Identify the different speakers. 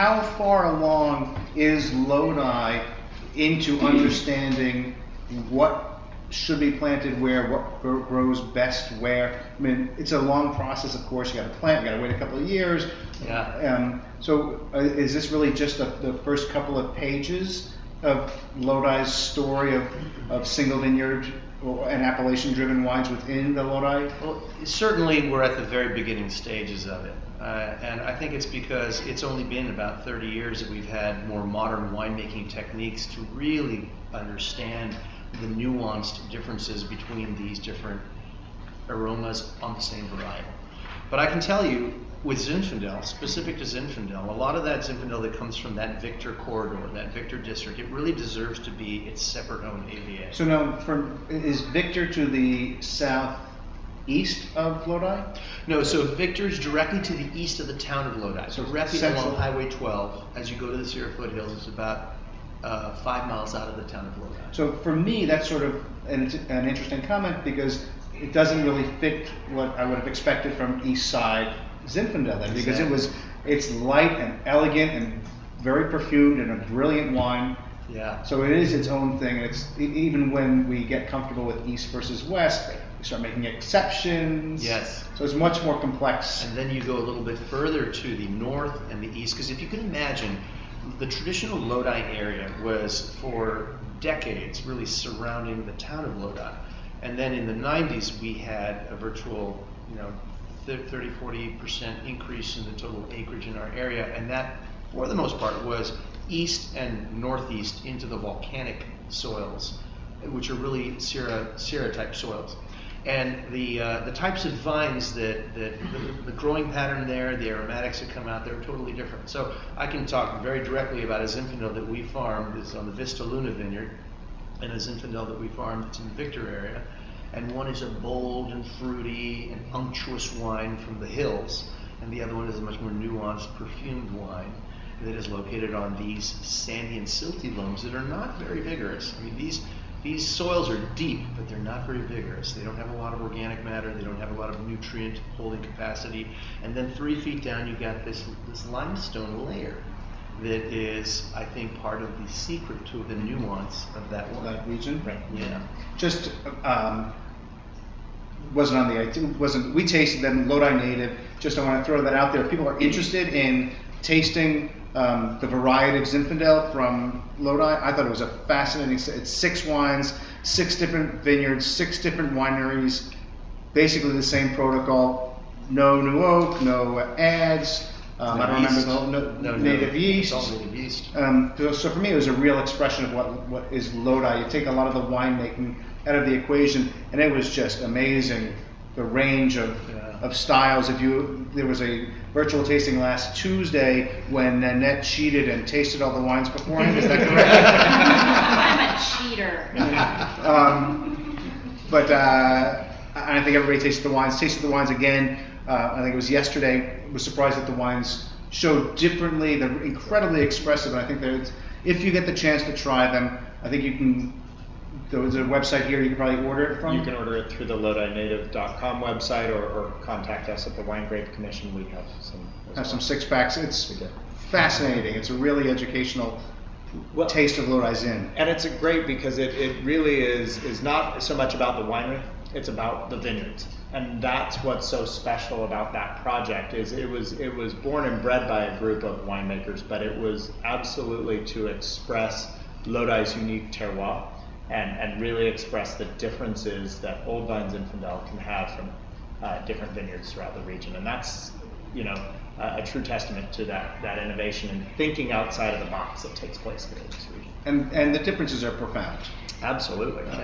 Speaker 1: how far along is Lodi into understanding what should be planted where, what grows best where? I mean, it's a long process, of course. You got to plant, you got to wait a couple of years.
Speaker 2: Yeah.
Speaker 1: So is this really just the first couple of pages of Lodi's story of single vineyard and appellation-driven wines within the Lodi?
Speaker 2: Well, certainly we're at the very beginning stages of it. And I think it's because it's only been about 30 years that we've had more modern winemaking techniques to really understand the nuanced differences between these different aromas on the same varietal. But I can tell you, with Zinfandel, specific to Zinfandel, a lot of that Zinfandel that comes from that Victor corridor, that Victor district, it really deserves to be its separate own AVA.
Speaker 1: So now, is Victor to the southeast of Lodi?
Speaker 2: No, so Victor's directly to the east of the town of Lodi. So directly along Highway 12, as you go to the Sierra foothills, it's about 5 miles out of the town of Lodi.
Speaker 1: So for me, that's sort of an interesting comment because it doesn't really fit what I would have expected from East Side Zinfandel then, because it's light and elegant and very perfumed and a brilliant wine.
Speaker 2: Yeah.
Speaker 1: So it is its own thing. It's even when we get comfortable with East versus West, we start making exceptions.
Speaker 2: Yes.
Speaker 1: So it's much more complex.
Speaker 2: And then you go a little bit further to the north and the east, because if you can imagine, the traditional Lodi area was for decades really surrounding the town of Lodi. And then in the 90s, we had a virtual, 30–40% increase in the total acreage in our area, and that, for the most part, was east and northeast into the volcanic soils, which are really Sierra type soils. And the types of vines the growing pattern there, the aromatics that come out, they're totally different. So I can talk very directly about a Zinfandel that we farmed. It's on the Vista Luna vineyard, and a Zinfandel that we farmed that's in the Victor area. And one is a bold and fruity and unctuous wine from the hills, and the other one is a much more nuanced, perfumed wine that is located on these sandy and silty loams that are not very vigorous. I mean, these soils are deep, but they're not very vigorous. They don't have a lot of organic matter. They don't have a lot of nutrient holding capacity. And then 3 feet down, you got this limestone layer that is, I think, part of the secret to the nuance of that wine.
Speaker 1: That region?
Speaker 2: Right. Yeah.
Speaker 1: Just wasn't we tasted them, Lodi native. Just I want to throw that out there. If people are interested in tasting the variety of Zinfandel from Lodi, I thought it was a fascinating. It's 6 wines, 6 different vineyards, 6 different wineries, basically the same protocol. No new oak, no adds. I don't remember no native yeast.
Speaker 2: It's all native yeast.
Speaker 1: So for me, it was a real expression of what is Lodi. You take a lot of the winemaking out of the equation, and it was just amazing, the range of styles. There was a virtual tasting last Tuesday when Nanette cheated and tasted all the wines beforehand. Is that
Speaker 3: correct? I'm a cheater.
Speaker 1: But I think everybody tasted the wines again. I think it was yesterday. Was surprised that the wines showed differently. They're incredibly expressive, and I think that if you get the chance to try them, I think you can. There's a website here you can probably order it from.
Speaker 4: You can order it through the LodiNative.com website or contact us at the Wine Grape Commission. We have some
Speaker 1: 6-packs. It's fascinating. It's a really educational taste of Lodi Zin.
Speaker 4: And it's great because it really is not so much about the winery, it's about the vineyards. And that's what's so special about that project is it was born and bred by a group of winemakers, but it was absolutely to express Lodi's unique terroir and really express the differences that Old Vine Zinfandel can have from different vineyards throughout the region. And that's a true testament to that innovation and thinking outside of the box that takes place in this region.
Speaker 1: And the differences are profound.
Speaker 4: Absolutely.